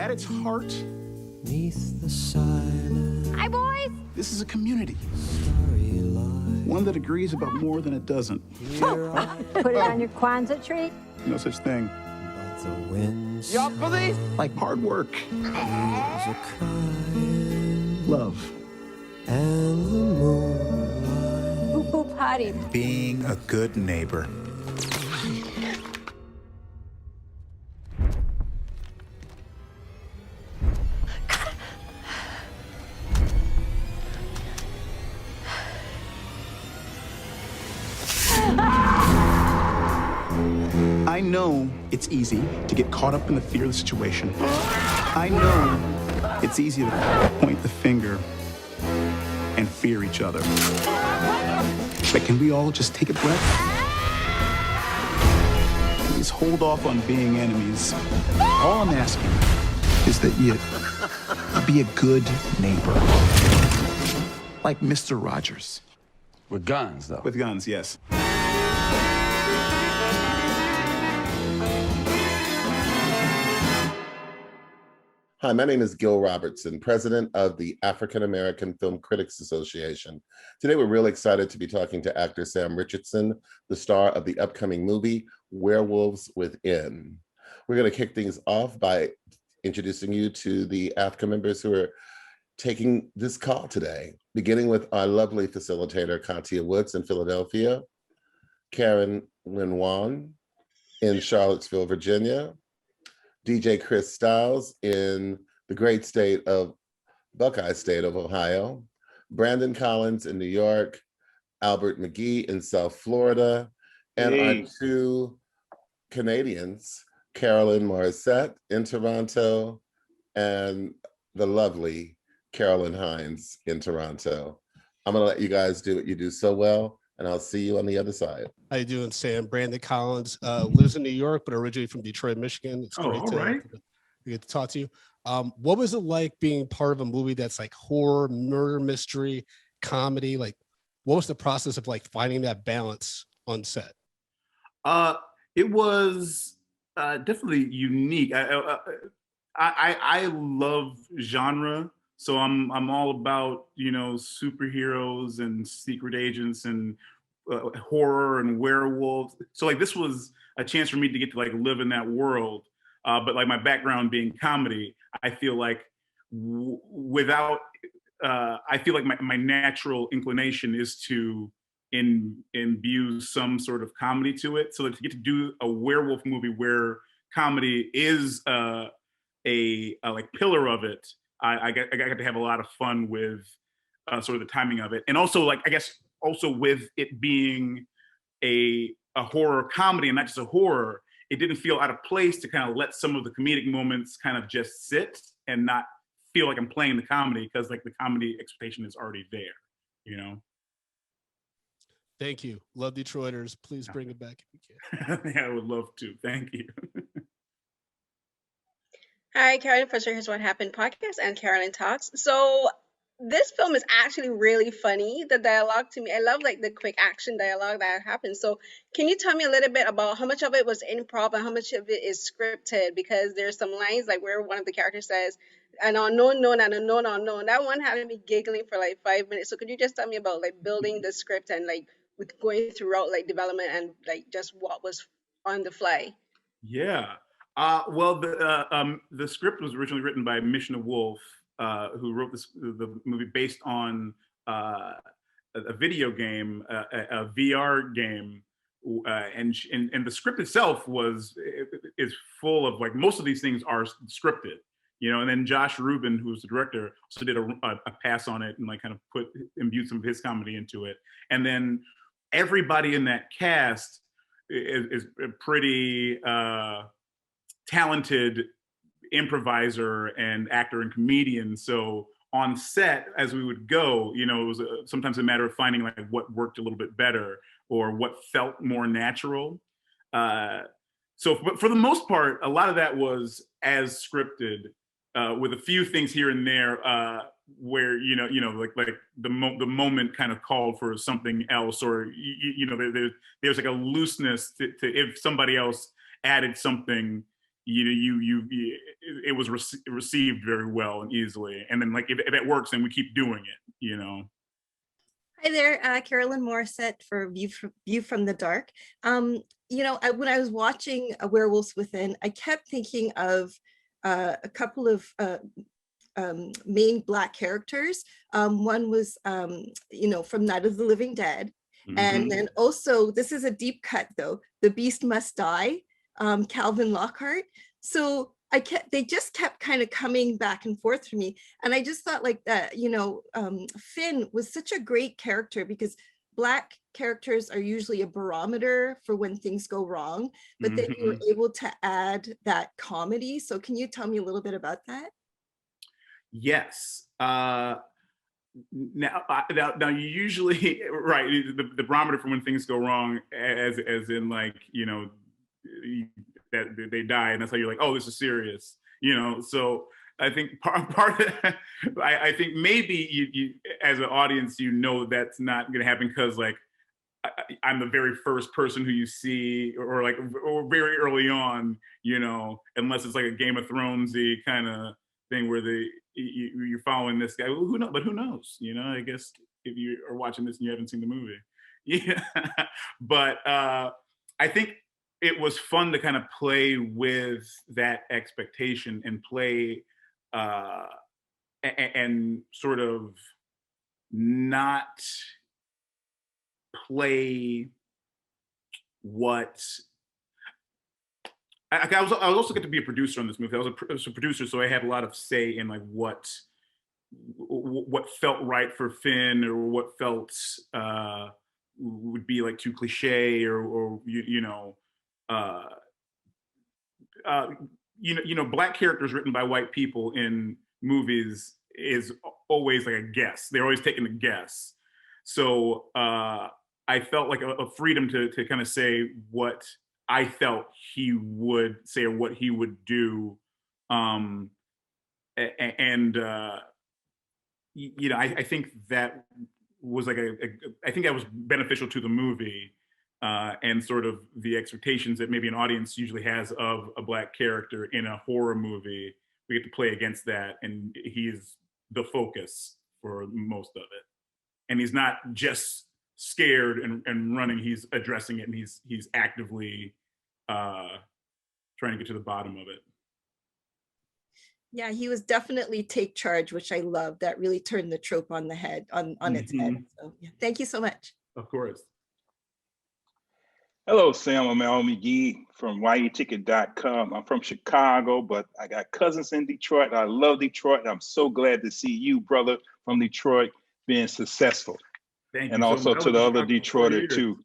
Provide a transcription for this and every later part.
at its heart, Neath the silent Hi, boys. this is a community. starry light. One that agrees about more than it doesn't. Here I Put it on your Kwanzaa tree. No such thing. but the wind Y'all police? Like hard work, sounds a crying, love, and the moonlight Poo poo potty. being a good neighbor. I know it's easy to get caught up in the fear of the situation. I know it's easy to point the finger and fear each other. But can we all just take a breath? Please hold off on being enemies. All I'm asking is that you be a good neighbor. Like Mr. Rogers. With guns, though. With guns, yes. Hi, my name is Gil Robertson, president of the African American Film Critics Association. Today, we're really excited to be talking to actor Sam Richardson, the star of the upcoming movie, Werewolves Within. We're going to kick things off by introducing you to the AAFCA members who are taking this call today, beginning with our lovely facilitator, Katia Woods in Philadelphia, Karen Linwan in Charlottesville, Virginia, DJ Chris Stiles in the great state of Buckeye State of Ohio, Brandon Collins in New York, Albert McGee in South Florida, and our two Canadians, Carolyn Morissette in Toronto, and the lovely Carolyn Hines in Toronto. I'm gonna let you guys do what you do so well, and I'll see you on the other side. How you doing, Sam? Brandon Collins lives in New York, but originally from Detroit, Michigan. It's great to get to talk to you. What was it like being part of a movie that's like horror, murder, mystery, comedy? Like, what was the process of like finding that balance on set? It was definitely unique. I love genre, so I'm all about, you know, superheroes and secret agents and horror and werewolves. So like this was a chance for me to get to like live in that world. But like my background being comedy, I feel like I feel like my natural inclination is to imbue some sort of comedy to it. So that to get to do a werewolf movie where comedy is a like pillar of it, I got to have a lot of fun with sort of the timing of it, and also like I guess also with it being a horror comedy and not just a horror, it didn't feel out of place to kind of let some of the comedic moments kind of just sit and not feel like I'm playing the comedy, because like the comedy expectation is already there, you know. Thank you. Love Detroiters. Please bring it back if you can. Yeah, I would love to. Thank you. Hi, Carolyn for Here's What Happened podcast and Carolyn Talks. So this film is actually really funny. The dialogue to me, I love like the quick action dialogue that happens. So can you tell me a little bit about how much of it was improv and how much of it is scripted? Because there's some lines like where one of the characters says, an unknown known and a known unknown. That one had me giggling for like 5 minutes. So could you just tell me about like building the script and like with going throughout like development and like just what was on the fly? Yeah. Well, the script was originally written by Mishna Wolf, who wrote the movie based on a video game, a VR game, and the script itself is full of like most of these things are scripted, you know. And then Josh Rubin, who's the director, also did a pass on it and like kind of imbued some of his comedy into it. And then everybody in that cast is pretty talented improviser and actor and comedian. So on set, as we would go, you know, it was sometimes a matter of finding like what worked a little bit better or what felt more natural. But for the most part, a lot of that was as scripted, with a few things here and there where like the moment kind of called for something else, or there's like a looseness to if somebody else added something, it was received very well and easily. And then like if it works, then we keep doing it. Hi there, Carolyn Morissette for View from the Dark. When I was watching Werewolves Within, I kept thinking of a couple of main Black characters. One was, from Night of the Living Dead. Mm-hmm. And then also, this is a deep cut though, The Beast Must Die, Calvin Lockhart. So they just kept kind of coming back and forth for me. And I just thought like that, Finn was such a great character because Black characters are usually a barometer for when things go wrong, but then you were able to add that comedy. So can you tell me a little bit about that? Yes. Now you usually, right, the barometer for when things go wrong, as in like, that they die, and that's how you're like, oh, this is serious, so I think part of that, I think maybe you as an audience, that's not going to happen because like I'm the very first person who you see, or very early on, unless it's like a Game of Thronesy kind of thing where you're following this guy. Well, who knows? I guess if you are watching this and you haven't seen the movie, yeah. But I think it was fun to kind of play with that expectation and play and sort of not play what I was also get to be a producer on this movie. I was a producer, so I had a lot of say in like what felt right for Finn, or what felt would be like too cliche, or Black characters written by white people in movies is always like a guess. They're always taking a guess. So I felt like a freedom to kind of say what I felt he would say or what he would do. I think that was I think that was beneficial to the movie, and sort of the expectations that maybe an audience usually has of a Black character in a horror movie. We get to play against that, and he's the focus for most of it. And he's not just scared and running, he's addressing it, and he's actively trying to get to the bottom of it. Yeah, he was definitely take charge, which I love. That really turned the trope on the head, on its head. So yeah, thank you so much. Of course. Hello, Sam. I'm Al McGee from YETicket.com. I'm from Chicago, but I got cousins in Detroit. I love Detroit. I'm so glad to see you, brother, from Detroit, being successful. Thank you. And also to the other Detroiter too.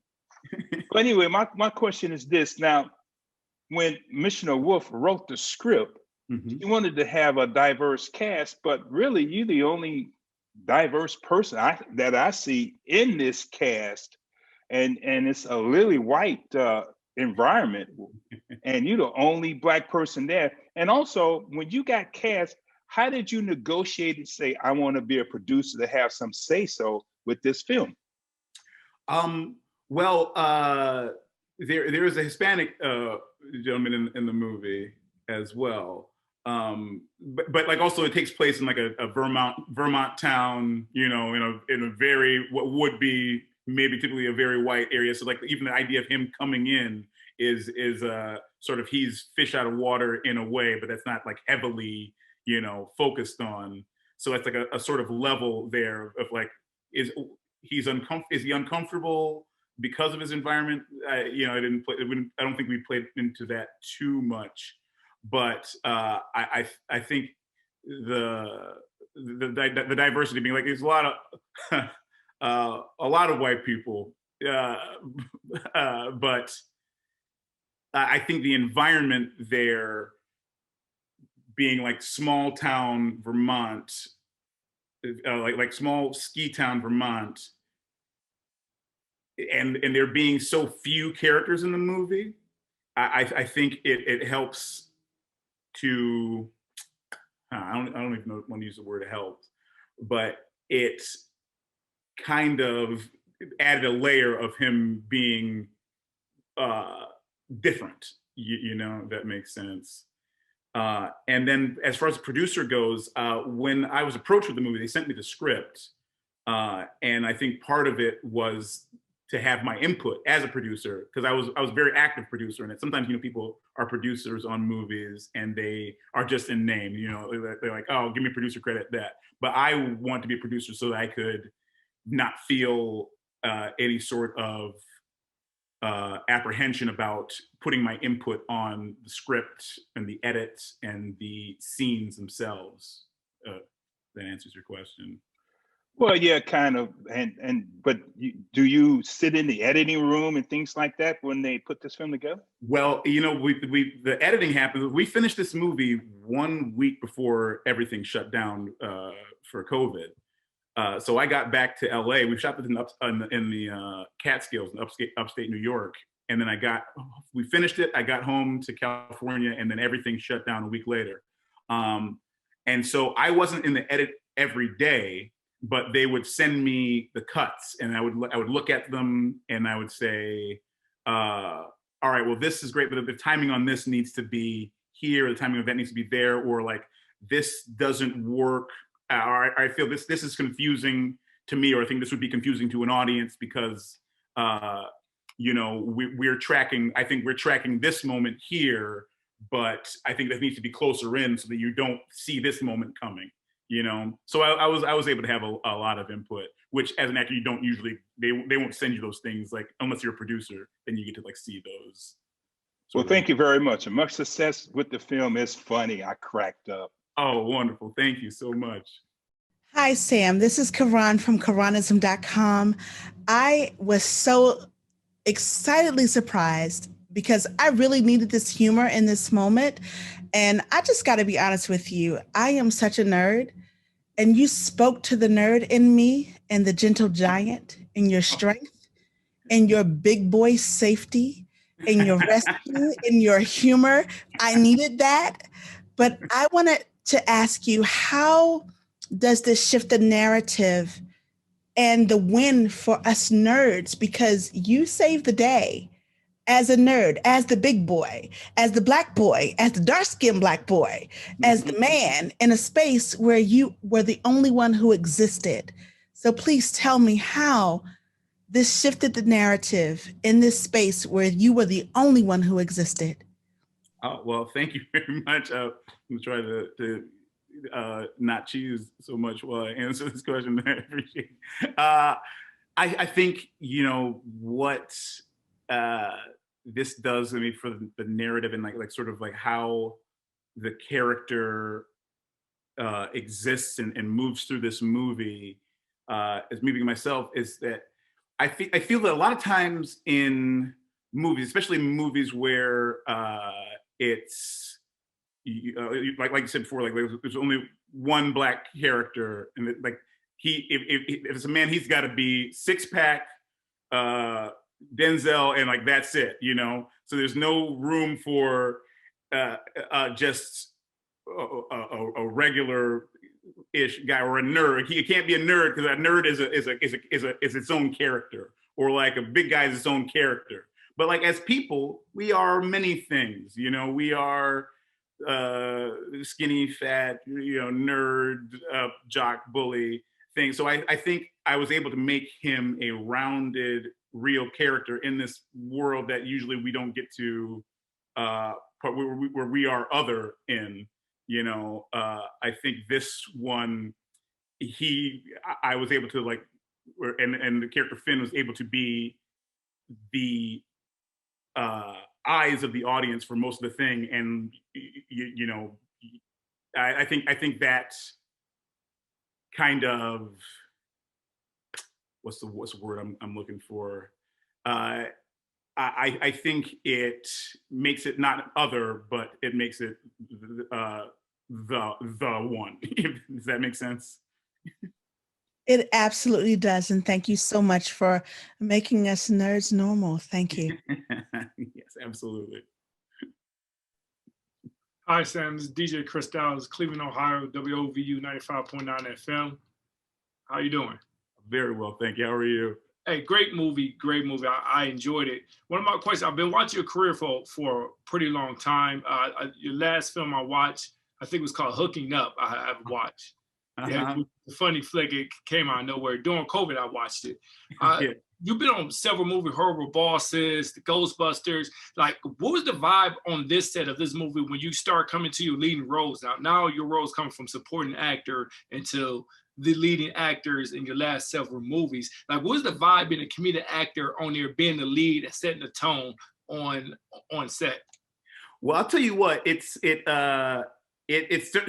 But anyway, my question is this. Now, when Commissioner Wolf wrote the script, he wanted to have a diverse cast, but really you're the only diverse person that I see in this cast. And it's a lily white environment, and you're the only Black person there. And also, when you got cast, how did you negotiate and say, I want to be a producer to have some say-so with this film? Well, there is a Hispanic gentleman in the movie as well. But like also it takes place in like a Vermont town, in a very, what would be maybe typically a very white area. So like even the idea of him coming in is sort of, he's fish out of water in a way, but that's not like heavily, focused on. So that's like a sort of level there of like, is he uncomfortable because of his environment? I don't think we played into that too much, but I think the diversity being like, there's a lot of white people, but I think the environment there being like small town Vermont, like small ski town Vermont, and there being so few characters in the movie, I think it helps to, I don't even know, want to use the word help, but it's kind of added a layer of him being different, if that makes sense. And then as far as the producer goes, when I was approached with the movie, they sent me the script. And I think part of it was to have my input as a producer, because I was a very active producer in it. Sometimes, people are producers on movies and they are just in name, they're like, oh, give me producer credit, that. But I want to be a producer so that I could not feel any sort of apprehension about putting my input on the script and the edits and the scenes themselves. That answers your question. Well, yeah, kind of. But do you sit in the editing room and things like that when they put this film together? Well, the editing happened. We finished this movie 1 week before everything shut down for COVID. So I got back to LA. We shot this in the Catskills in upstate New York. And then we finished it. I got home to California, and then everything shut down a week later. And so I wasn't in the edit every day, but they would send me the cuts, and I would look at them, and I would say, all right, well, this is great, but the timing on this needs to be here, the timing of that needs to be there, or like this doesn't work. Or I feel this is confusing to me, or I think this would be confusing to an audience because we're tracking. I think we're tracking this moment here, but I think that needs to be closer in so that you don't see this moment coming. So I was able to have a lot of input, which as an actor you don't usually. They won't send you those things, like, unless you're a producer, then you get to like see those. Well, thank you very much, and much success with the film. It's funny. I cracked up. Oh, wonderful! Thank you so much. Hi, Sam. This is Karan from Karanism.com. I was so excitedly surprised because I really needed this humor in this moment. And I just got to be honest with you. I am such a nerd. And you spoke to the nerd in me and the gentle giant in your strength, in your big boy safety, in your rescue, in your humor. I needed that. But I wanted to ask you, how does this shift the narrative and the win for us nerds? Because you saved the day as a nerd, as the big boy, as the black boy, as the dark-skinned black boy, as the man in a space where you were the only one who existed. So please tell me how this shifted the narrative in this space where you were the only one who existed. Oh, well, thank you very much. I'm trying to not choose so much while I answer this question. I appreciate it. I think, what this does for the narrative and like sort of like how the character exists and moves through this movie as moving myself, is that I feel that a lot of times in movies, especially movies where it's like you said before, like there's only one black character, and if it's a man, he's got to be six-pack, Denzel, and like that's it, So there's no room for just a regular-ish guy or a nerd. He can't be a nerd because a nerd is its own character, or like a big guy is its own character. But like as people, we are many things. We are skinny, fat, nerd, jock, bully thing. So I think I was able to make him a rounded, real character in this world that usually we don't get to, where we are other in. I think this one, I was able to and the character Finn was able to be the eyes of the audience for most of the thing, and I think that kind of what's the word I'm looking for. I think it makes it not other, but it makes it the one. Does that make sense? It absolutely does. And thank you so much for making us nerds normal. Thank you. Yes, absolutely. Hi, Sam. This is DJ Chris Dowles, Cleveland, Ohio, WOVU 95.9 FM. How you doing? Very well, thank you. How are you? Hey, great movie, great movie. I enjoyed it. One of my questions, I've been watching your career for a pretty long time. Your last film I watched, I think it was called Hooking Up. I've watched. Yeah, it was a funny flick. It came out of nowhere. During COVID, I watched it. Yeah. You've been on several movies, Horrible Bosses, the Ghostbusters. Like, what was the vibe on this set of this movie when you start coming to your leading roles? Now your roles come from supporting actor into the leading actors in your last several movies. Like, what was the vibe being a comedic actor on there, being the lead and setting the tone on set? Well, I'll tell you what, it's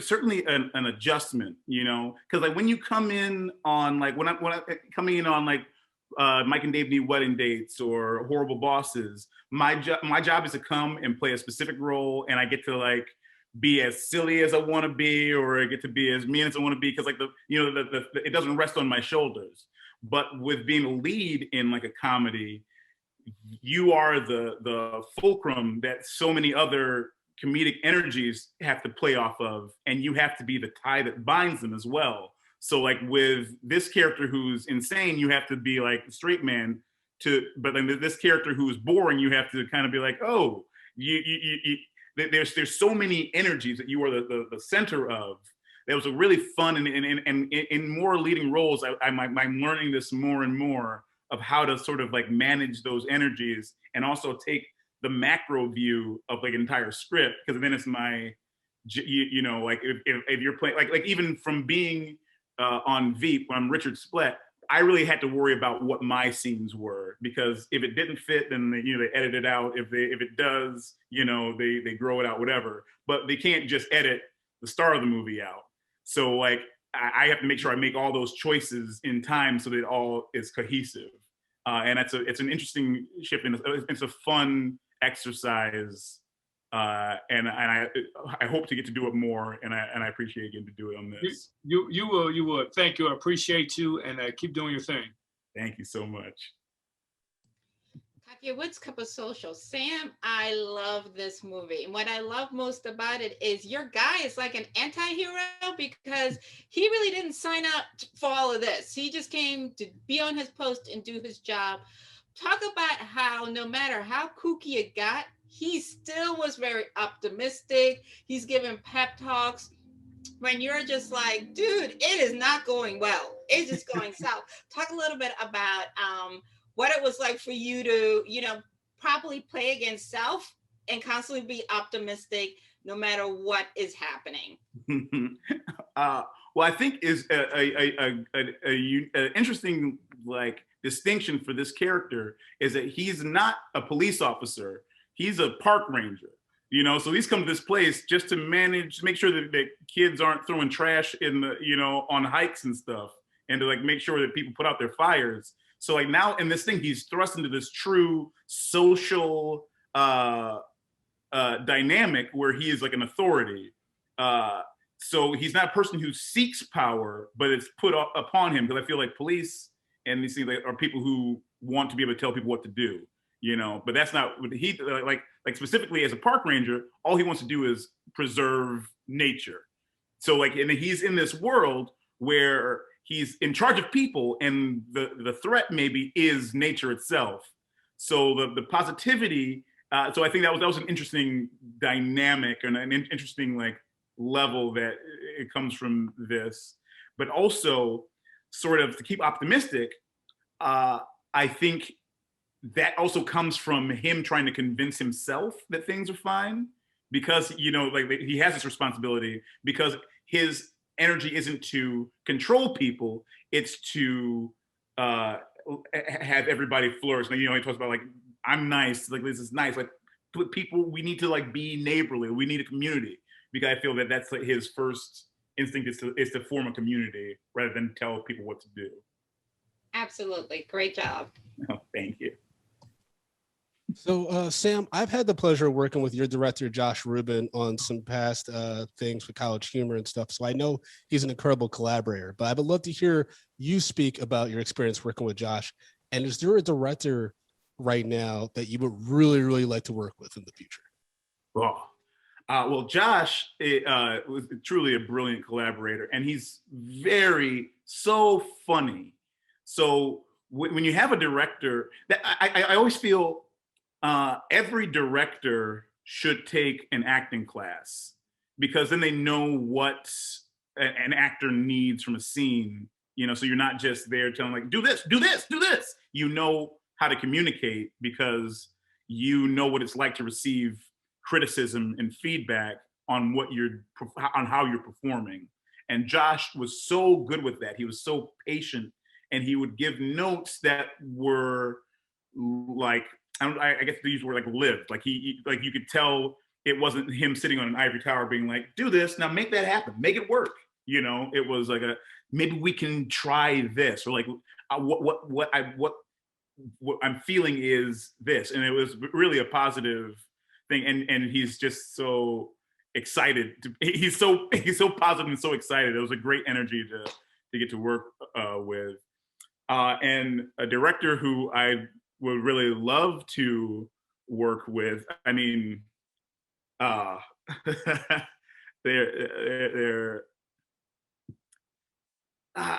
certainly an adjustment, you know, because like when you come in on like when I coming in on like Mike and Dave Need Wedding Dates or Horrible Bosses, my job is to come and play a specific role, and I get to like be as silly as I want to be, or I get to be as mean as I want to be, because like it doesn't rest on my shoulders. But with being a lead in like a comedy, you are the fulcrum that so many other comedic energies have to play off of, and you have to be the tie that binds them as well. So like with this character who's insane, you have to be like the straight man but then this character who's boring, you have to kind of be like, oh, there's so many energies that you are the center of. That was a really fun and in more leading roles, I'm learning this more and more of how to sort of like manage those energies and also take the macro view of like an entire script, because then it's my, you know, like if you're playing like even from being on Veep when I'm Richard Splett, I really had to worry about what my scenes were, because if it didn't fit, then they edit it out. If it does, you know, they grow it out, whatever. But they can't just edit the star of the movie out. So like I have to make sure I make all those choices in time so that it all is cohesive. And it's an interesting shift, and it's a fun exercise. And I hope to get to do it more, and I appreciate getting to do it on this. You will. Thank you. I appreciate you, and keep doing your thing. Thank you so much. Katya Woods, Cup of Social. Sam, I love this movie. And what I love most about it is your guy is like an anti-hero, because he really didn't sign up for all of this. He just came to be on his post and do his job. Talk about how no matter how kooky it got, he still was very optimistic. He's giving pep talks when you're just like, dude, it is not going well. It's just going south. Talk a little bit about what it was like for you to, you know, properly play against self and constantly be optimistic no matter what is happening. Well, I think is an interesting like distinction for this character is that he's not a police officer. He's a park ranger, you know, so he's come to this place just to make sure that kids aren't throwing trash in the, you know, on hikes and stuff, and to like make sure that people put out their fires. So like now in this thing, he's thrust into this true social dynamic where he is like an authority. So he's not a person who seeks power, but it's put upon him, because I feel like police and these things are people who want to be able to tell people what to do. You know, but that's not what he like specifically as a park ranger. All he wants to do is preserve nature. So like, and he's in this world where he's in charge of people, and the threat maybe is nature itself. So the positivity. So I think that was an interesting dynamic and an interesting like level that it comes from this. But also, sort of to keep optimistic, I think that also comes from him trying to convince himself that things are fine, because, you know, like he has this responsibility, because his energy isn't to control people, it's to have everybody flourish. Like, you know, he talks about like, I'm nice, like this is nice, like people, we need to like be neighborly, we need a community, because I feel that that's like his first instinct is to form a community rather than tell people what to do. Absolutely, great job. Oh, thank you. So, Sam, I've had the pleasure of working with your director, Josh Rubin, on some past things with College Humor and stuff. So I know he's an incredible collaborator, but I would love to hear you speak about your experience working with Josh. And is there a director right now that you would really, really like to work with in the future? Oh, well, Josh was truly a brilliant collaborator, and he's so funny. So when you have a director, that I always feel every director should take an acting class, because then they know what an actor needs from a scene, you know, so you're not just there telling like, do this, do this, do this. You know how to communicate because you know what it's like to receive criticism and feedback on on how you're performing. And Josh was so good with that. He was so patient, and he would give notes that were like, I guess they use the word like lived. Like he like you could tell it wasn't him sitting on an ivory tower being like, do this, now make that happen, make it work. You know, it was like maybe we can try this, or like what I'm feeling is this. And it was really a positive thing. And he's just so excited he's so positive and so excited. It was a great energy to get to work with. And a director who I would really love to work with. I mean, I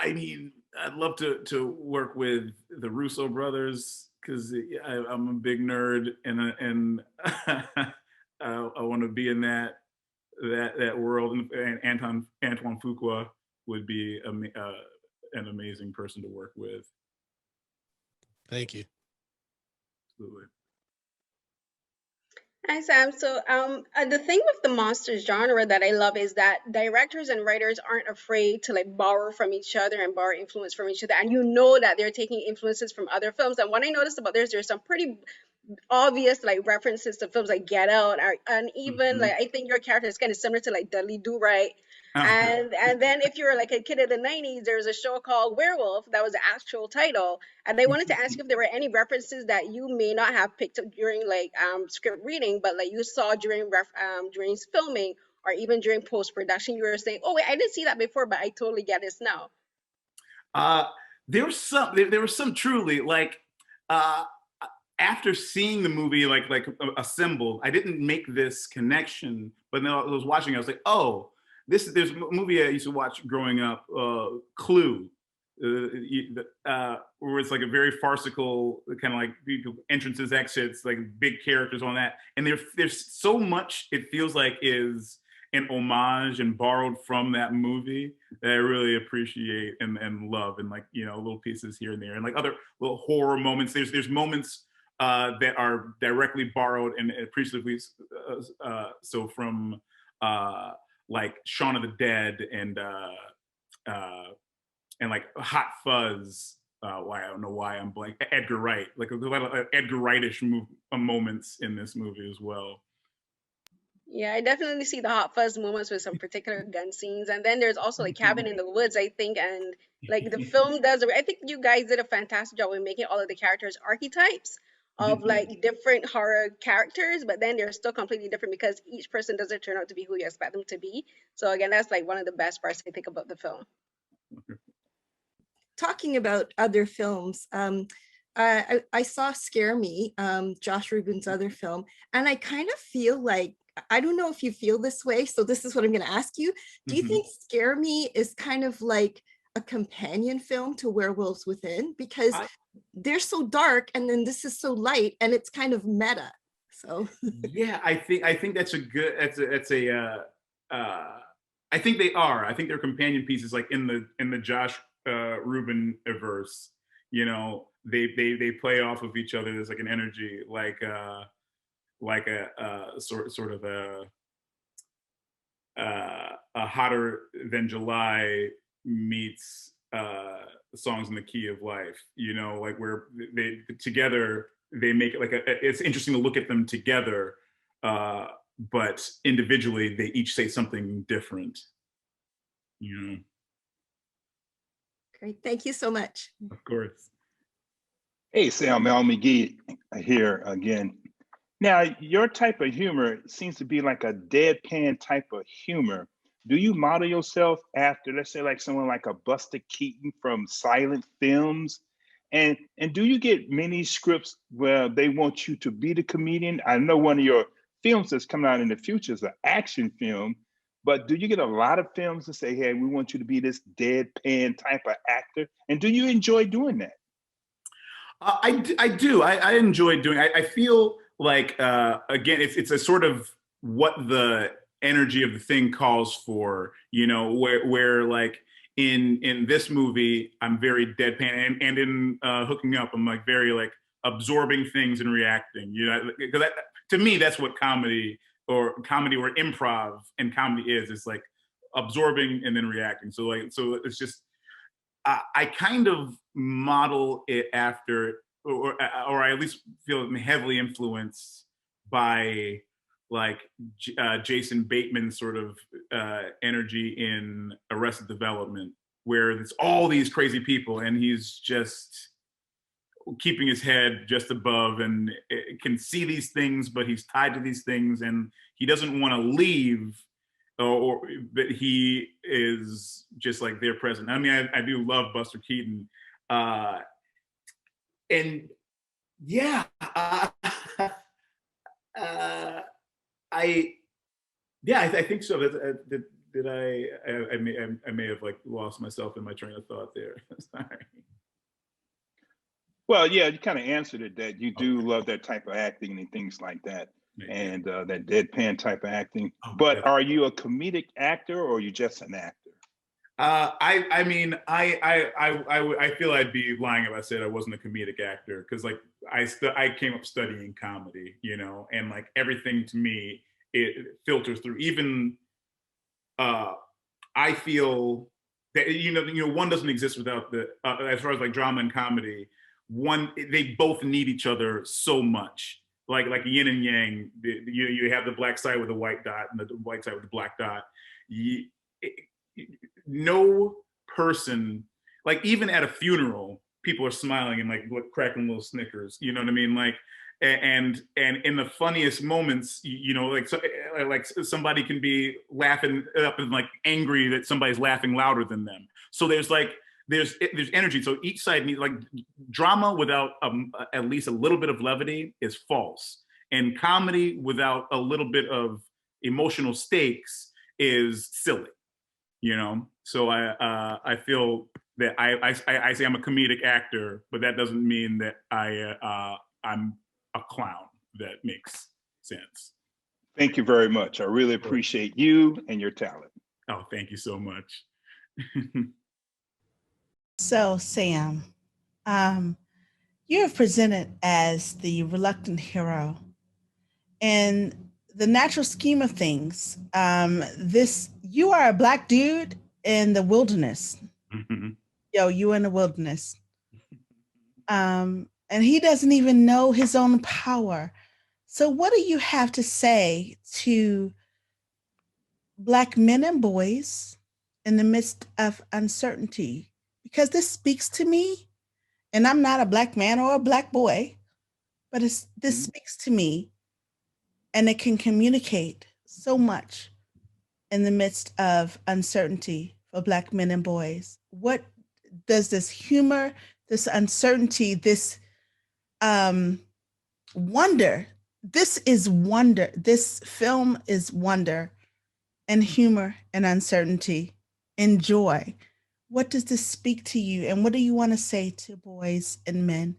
mean, I'd love to work with the Russo brothers, because I'm a big nerd, and I want to be in that world. And Antoine Fuqua would be an amazing person to work with. Thank you. Absolutely. Hi, Sam. So the thing with the monster genre that I love is that directors and writers aren't afraid to like borrow from each other and borrow influence from each other. And you know that they're taking influences from other films. And what I noticed about there's some pretty obvious like references to films like Get Out, and even like I think your character is kind of similar to like Dudley Do-Right. And then if you're like a kid in the 90s, there's a show called Werewolf that was the actual title. And I wanted to ask you if there were any references that you may not have picked up during like script reading, but like you saw during during filming or even during post-production, you were saying, oh wait, I didn't see that before, but I totally get this now. There was some truly like after seeing the movie like Assembled, I didn't make this connection, but then I was watching, I was like, oh, there's a movie I used to watch growing up, Clue, where it's like a very farcical kind of like entrances, exits, like big characters on that. And there's so much it feels like is an homage and borrowed from that movie that I really appreciate and love, and like, you know, little pieces here and there, and like other little horror moments. There's moments that are directly borrowed and appreciatively so from like Shaun of the Dead and like Hot Fuzz. Why I don't know why I'm blank. Edgar Wright, like a lot of Edgar Wright-ish moments in this movie as well. Yeah, I definitely see the Hot Fuzz moments with some particular gun scenes, and then there's also like Cabin in the Woods, I think, and like the film does. I think you guys did a fantastic job in making all of the characters archetypes of like different horror characters, but then they're still completely different because each person doesn't turn out to be who you expect them to be. So again, that's like one of the best parts I think about the film. Talking about other films, I saw Scare Me, Josh Rubin's other film, and I kind of feel like, I don't know if you feel this way, so this is what I'm going to ask you. Do you think Scare Me is kind of like a companion film to Werewolves Within? Because they're so dark, and then this is so light, and it's kind of meta. So yeah, I think that's a good, I think they are. I think they're companion pieces, like in the Josh Rubin verse. You know, they play off of each other. There's like an energy, like a sort of a Hotter Than July meets Songs in the Key of Life. You know, like where they together they make it like it's interesting to look at them together, but individually they each say something different. You know. Great, thank you so much. Of course. Hey, Sam, Al McGee here again. Now, your type of humor seems to be like a deadpan type of humor. Do you model yourself after, let's say, like someone like a Buster Keaton from silent films? And do you get many scripts where they want you to be the comedian? I know one of your films that's coming out in the future is an action film, but do you get a lot of films that say, hey, we want you to be this deadpan type of actor? And do you enjoy doing that? I do. I enjoy doing. I feel like again, it's a sort of what the energy of the thing calls for. You know, where like in this movie, I'm very deadpan, and in Hooking Up, I'm like very like absorbing things and reacting. You know, because to me, that's what comedy or improv and comedy is. It's like absorbing and then reacting. So it's just I kind of model it after, or I at least feel heavily influenced by like Jason Bateman's sort of energy in Arrested Development, where it's all these crazy people and he's just keeping his head just above and can see these things, but he's tied to these things and he doesn't want to leave. But he is just like their president. I mean, I do love Buster Keaton, and yeah, I think so. Did I may have like lost myself in my train of thought there. Sorry. Well, yeah, you kind of answered it that you do love that type of acting and things like that. And that deadpan type of acting. But are you a comedic actor or are you just an actor? I mean, I feel I'd be lying if I said I wasn't a comedic actor, because like I came up studying comedy, you know, and like everything to me it filters through. Even I feel that you know one doesn't exist without the as far as like drama and comedy. They both need each other so much. Like yin and yang, you have the black side with the white dot and the white side with the black dot. No person, like even at a funeral, people are smiling and like cracking little snickers. You know what I mean? Like, and in the funniest moments, you know, like somebody can be laughing up and like angry that somebody's laughing louder than them. So there's energy. So each side needs, like, drama without at least a little bit of levity is false, and comedy without a little bit of emotional stakes is silly. You know, so I feel that I say I'm a comedic actor, but that doesn't mean that I'm a clown. That makes sense. Thank you very much. I really appreciate you and your talent. Oh, thank you so much. So, Sam, you're presented as the reluctant hero. In the natural scheme of things, you are a Black dude in the wilderness. Mm-hmm. Yo, you in the wilderness. And he doesn't even know his own power. So what do you have to say to Black men and boys in the midst of uncertainty? Because this speaks to me, and I'm not a Black man or a Black boy, but this speaks to me, and it can communicate so much in the midst of uncertainty for Black men and boys. What does this humor, this uncertainty, this wonder, this is wonder, this film is wonder and humor and uncertainty and joy. What does this speak to you, and what do you want to say to boys and men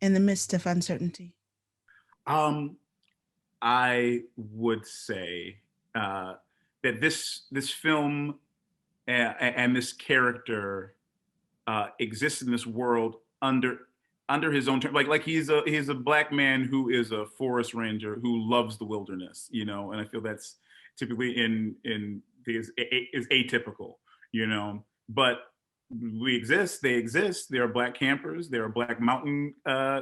in the midst of uncertainty? I would say that this film and this character exists in this world under his own term. Like he's a Black man who is a forest ranger who loves the wilderness, you know. And I feel that's typically is atypical, you know. But we exist. They exist. There are Black campers. There are Black mountain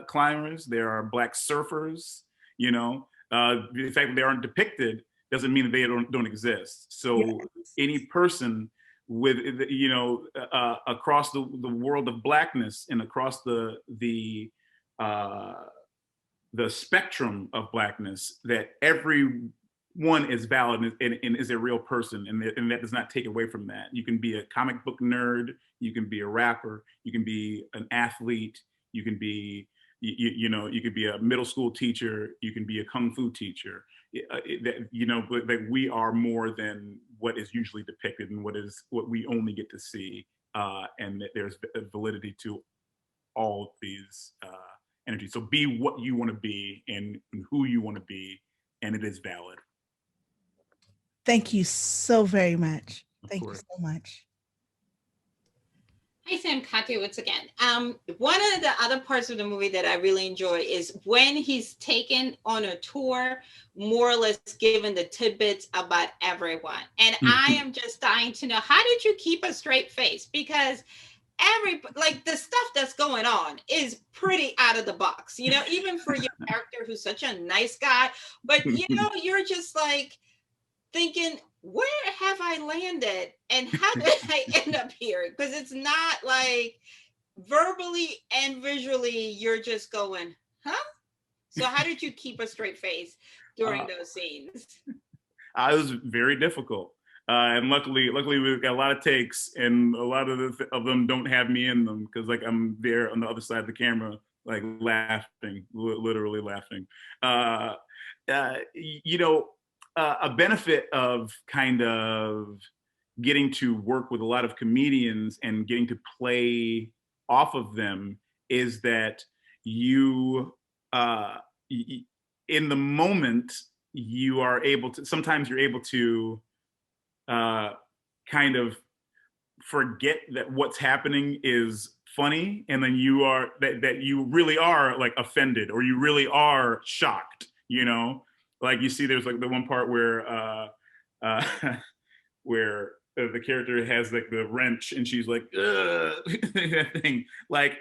climbers. There are Black surfers. You know, the fact that they aren't depicted doesn't mean that they don't exist. So any person with, you know, across the world of Blackness and across the spectrum of Blackness, that everyone is valid and is a real person, and that does not take away from that. You can be a comic book nerd, you can be a rapper, you can be an athlete, you can be you know, you could be a middle school teacher, you can be a kung fu teacher. You know, but we are more than what is usually depicted and what we only get to see, and that there's validity to all of these energies. So be what you want to be and who you want to be, and it is valid. Thank you so very much. Thank you so much. Hi, Sam, Katya once again. One of the other parts of the movie that I really enjoy is when he's taken on a tour, more or less given the tidbits about everyone. And I am just dying to know, how did you keep a straight face? Because the stuff that's going on is pretty out of the box, you know, even for your character who's such a nice guy, but you know, you're just like thinking, where have I landed and how did I end up here? Because it's not like verbally and visually, you're just going, huh? So how did you keep a straight face during those scenes? It was very difficult. And luckily we've got a lot of takes, and a lot of them don't have me in them because like I'm there on the other side of the camera, like laughing, literally laughing. You know, a benefit of kind of getting to work with a lot of comedians and getting to play off of them is that you, in the moment, you are able to, sometimes you're able to kind of forget that what's happening is funny, and then you are, that you really are like offended, or you really are shocked, you know? Like you see, there's like the one part where where the character has like the wrench, and she's like, that thing. Like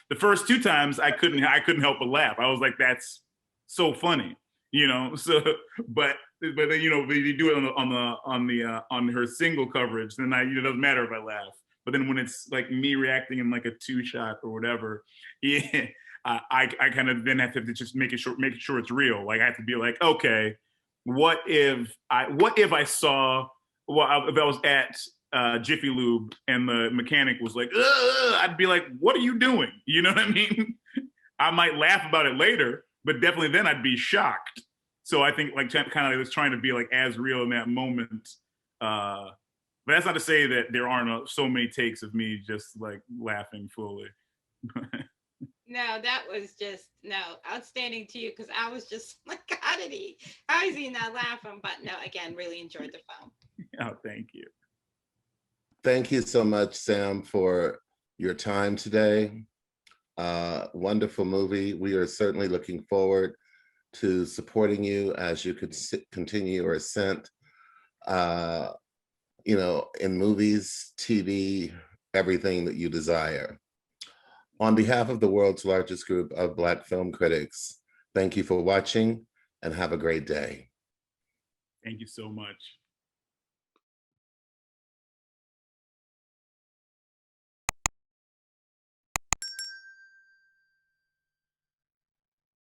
the first two times, I couldn't help but laugh. I was like, that's so funny, you know. So, but then you know, you do it on her single coverage, then it doesn't matter if I laugh. But then when it's like me reacting in like a 2-shot or whatever, yeah. I kind of then have to just make sure it's real. Like I have to be like, okay, what if I saw, well, if I was at Jiffy Lube and the mechanic was like, I'd be like, what are you doing? You know what I mean? I might laugh about it later, but definitely then I'd be shocked. So I think like kind of I was trying to be like as real in that moment. But that's not to say that there aren't so many takes of me just like laughing fully. No, that was just, outstanding to you, because I was just like, how is he not laughing? But no, again, really enjoyed the film. Oh, thank you. Thank you so much, Sam, for your time today. Wonderful movie. We are certainly looking forward to supporting you as you could continue your ascent, you know, in movies, TV, everything that you desire. On behalf of the world's largest group of Black film critics, thank you for watching and have a great day. Thank you so much.